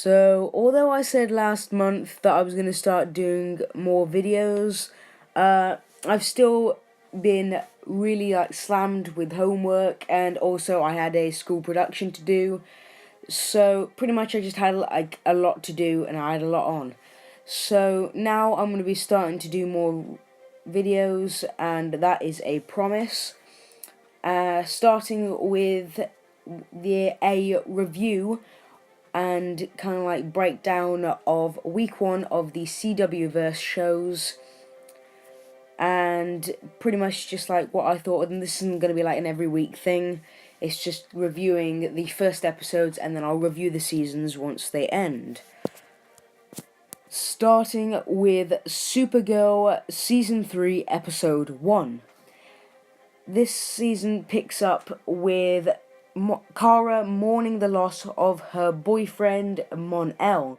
So, although I said last month that I was going to start doing more videos, I've still been really slammed with homework, and also I had a school production to do. So, pretty much I just had a lot to do and I had a lot on. So, now I'm going to be starting to do more videos, and that is a promise. Starting with a review and kind of breakdown of week one of the CW verse shows, and pretty much just what I thought. And this isn't going to be an every week thing, it's just reviewing the first episodes, and then I'll review the seasons once they end. Starting with Supergirl Season 3 Episode 1. This season picks up with Kara mourning the loss of her boyfriend, Mon-El.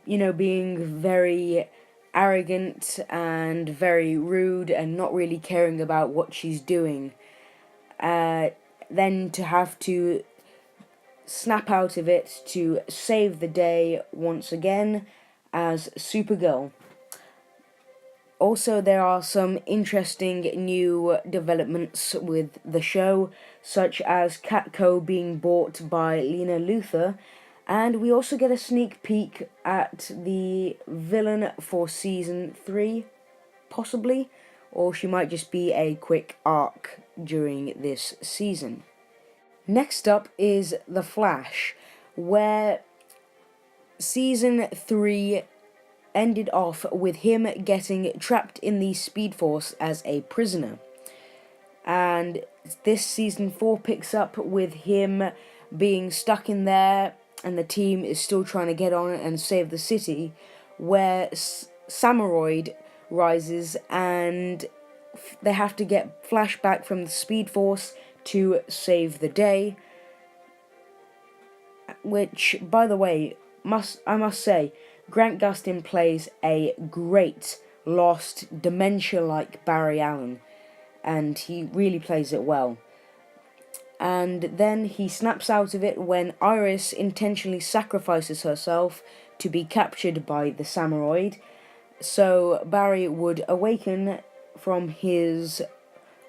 Being very arrogant and very rude and not really caring about what she's doing. Then to have to snap out of it to save the day once again as Supergirl. Also, there are some interesting new developments with the show, such as Catco being bought by Lena Luthor, and we also get a sneak peek at the villain for Season 3, possibly, or she might just be a quick arc during this season. Next up is The Flash, where Season 3 ended off with him getting trapped in the Speed Force as a prisoner. And this Season 4 picks up with him being stuck in there, and the team is still trying to get on and save the city, where Samuroid rises and they have to get Flash back from the Speed Force to save the day. Which, by the way, I must say, Grant Gustin plays a great, lost, dementia-like Barry Allen, and he really plays it well. And then he snaps out of it when Iris intentionally sacrifices herself to be captured by the Samuroid, so Barry would awaken from his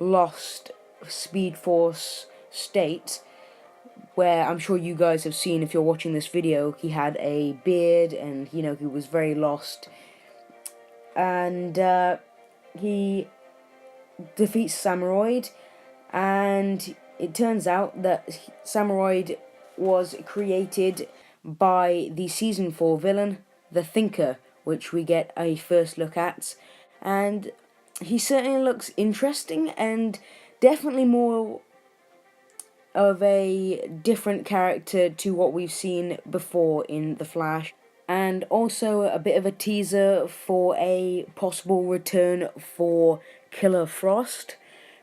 lost Speed Force state, where I'm sure you guys have seen if you're watching this video, he had a beard and, he was very lost. And he defeats Samuroid, and it turns out that Samuroid was created by the Season 4 villain, the Thinker, which we get a first look at. And he certainly looks interesting and definitely more of a different character to what we've seen before in The Flash, and also a bit of a teaser for a possible return for Killer Frost,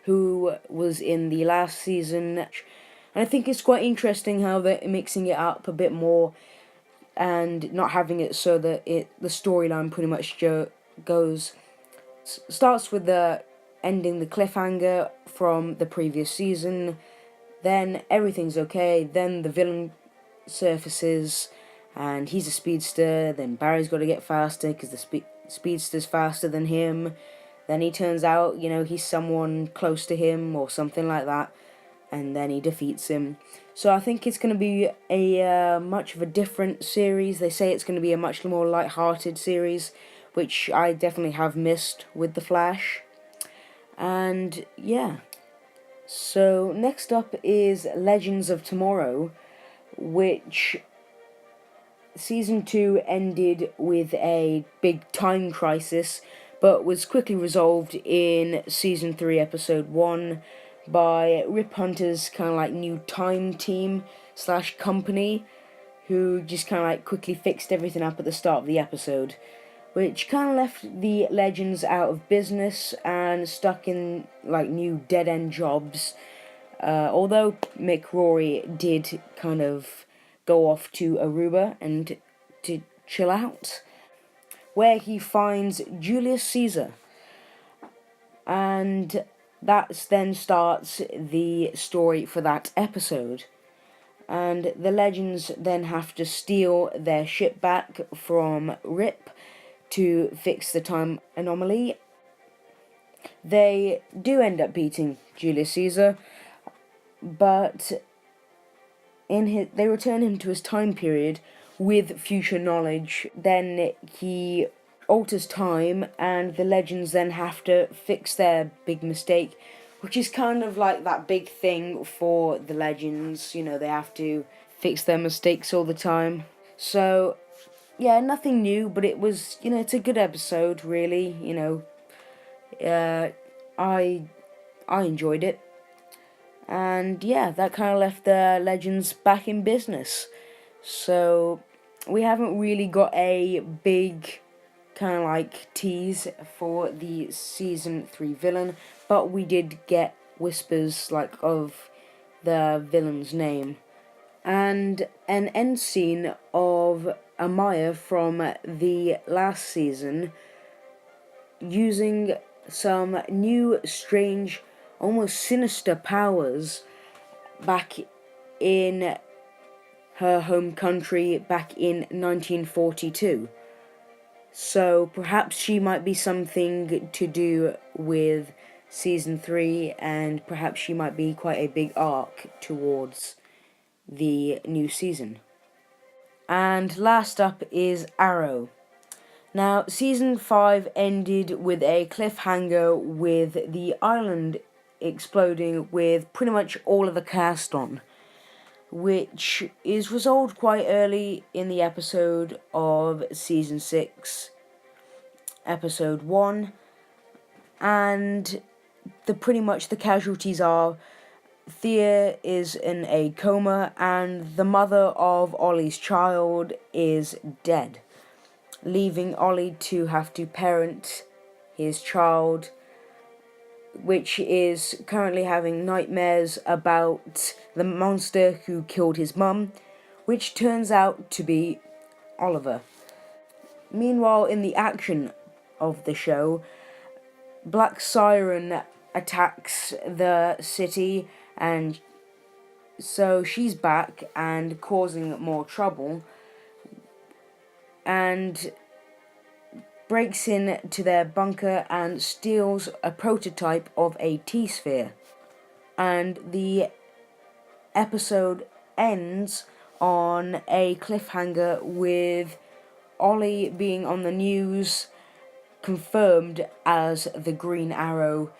who was in the last season. And I think it's quite interesting how they're mixing it up a bit more and not having it so that the storyline pretty much starts with the ending the cliffhanger from the previous season. Then everything's okay, then the villain surfaces, and he's a speedster, then Barry's got to get faster because the speedster's faster than him. Then he turns out, he's someone close to him or something like that, and then he defeats him. So I think it's going to be a much of a different series. They say it's going to be a much more light-hearted series, which I definitely have missed with The Flash. And yeah. So next up is Legends of Tomorrow, which Season 2 ended with a big time crisis, but was quickly resolved in Season 3 Episode 1 by Rip Hunter's new time team / company, who just quickly fixed everything up at the start of the episode, which left the Legends out of business and stuck in new dead-end jobs, although Mick Rory did go off to Aruba and to chill out, where he finds Julius Caesar, and that then starts the story for that episode. and the Legends then have to steal their ship back from Rip to fix the time anomaly. They do end up beating Julius Caesar, but they return him to his time period with future knowledge. Then he alters time, and the Legends then have to fix their big mistake, which is kind of like that big thing for the Legends. You know, they have to fix their mistakes all the time. So, yeah, nothing new, but it was, it's a good episode, really. I enjoyed it. And yeah, that kind of left the Legends back in business. So, we haven't really got a big kind of like tease for the season 3 villain, but we did get whispers like of the villain's name, and an end scene of Amaya from the last season using some new, strange, almost sinister powers back in her home country back in 1942. So perhaps she might be something to do with season 3, and perhaps she might be quite a big arc towards the new season. And last up is Arrow. Now, season 5 ended with a cliffhanger with the island exploding with pretty much all of the cast on, which is resolved quite early in the episode of season 6, episode 1, and pretty much the casualties are Thea is in a coma, and the mother of Ollie's child is dead, leaving Ollie to have to parent his child, which is currently having nightmares about the monster who killed his mum, which turns out to be Oliver. Meanwhile, in the action of the show, Black Siren attacks the city, and so she's back and causing more trouble, and breaks in to their bunker and steals a prototype of a T-sphere. And the episode ends on a cliffhanger with Ollie being on the news, confirmed as the Green Arrow,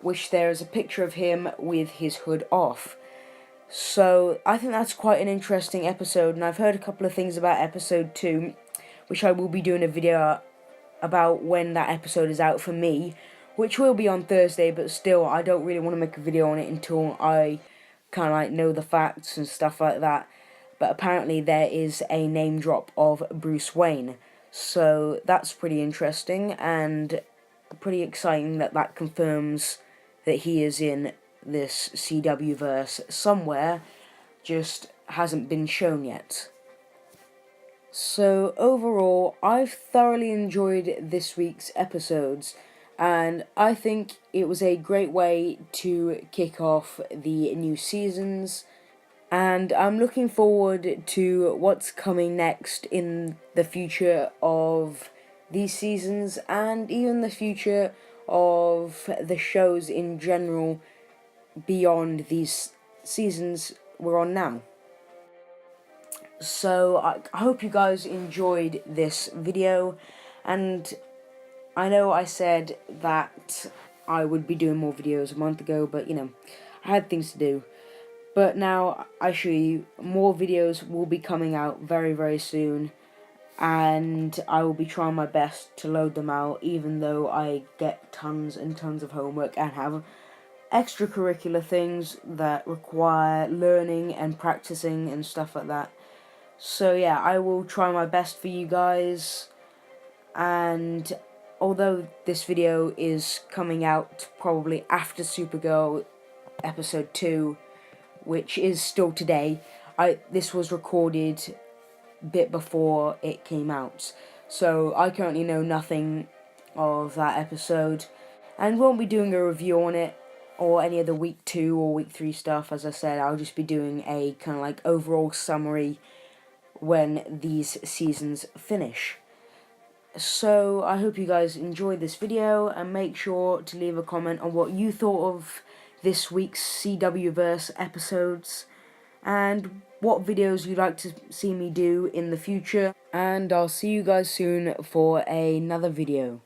which there is a picture of him with his hood off. So I think that's quite an interesting episode, and I've heard a couple of things about episode 2, which I will be doing a video about when that episode is out for me, which will be on Thursday, but still, I don't really want to make a video on it until I kind of like know the facts and stuff like that. But apparently there is a name drop of Bruce Wayne, so that's pretty interesting and pretty exciting that confirms that he is in this CW verse somewhere, just hasn't been shown yet. So overall, I've thoroughly enjoyed this week's episodes, and I think it was a great way to kick off the new seasons, and I'm looking forward to what's coming next in the future of these seasons, and even the future of the shows in general beyond these seasons we're on now. So I hope you guys enjoyed this video, and I know I said that I would be doing more videos a month ago, but I had things to do. But now I assure you, more videos will be coming out very, very soon, and I will be trying my best to load them out, even though I get tons and tons of homework and have extracurricular things that require learning and practicing and stuff like that. So yeah, I will try my best for you guys, and although this video is coming out probably after Supergirl episode 2, which is still today, this was recorded a bit before it came out, so I currently know nothing of that episode, and won't be doing a review on it or any of the week 2 or week 3 stuff. As I said, I'll just be doing a kind of like overall summary when these seasons finish. So I hope you guys enjoyed this video, and make sure to leave a comment on what you thought of this week's CWverse episodes, and what videos you'd like to see me do in the future. And I'll see you guys soon for another video.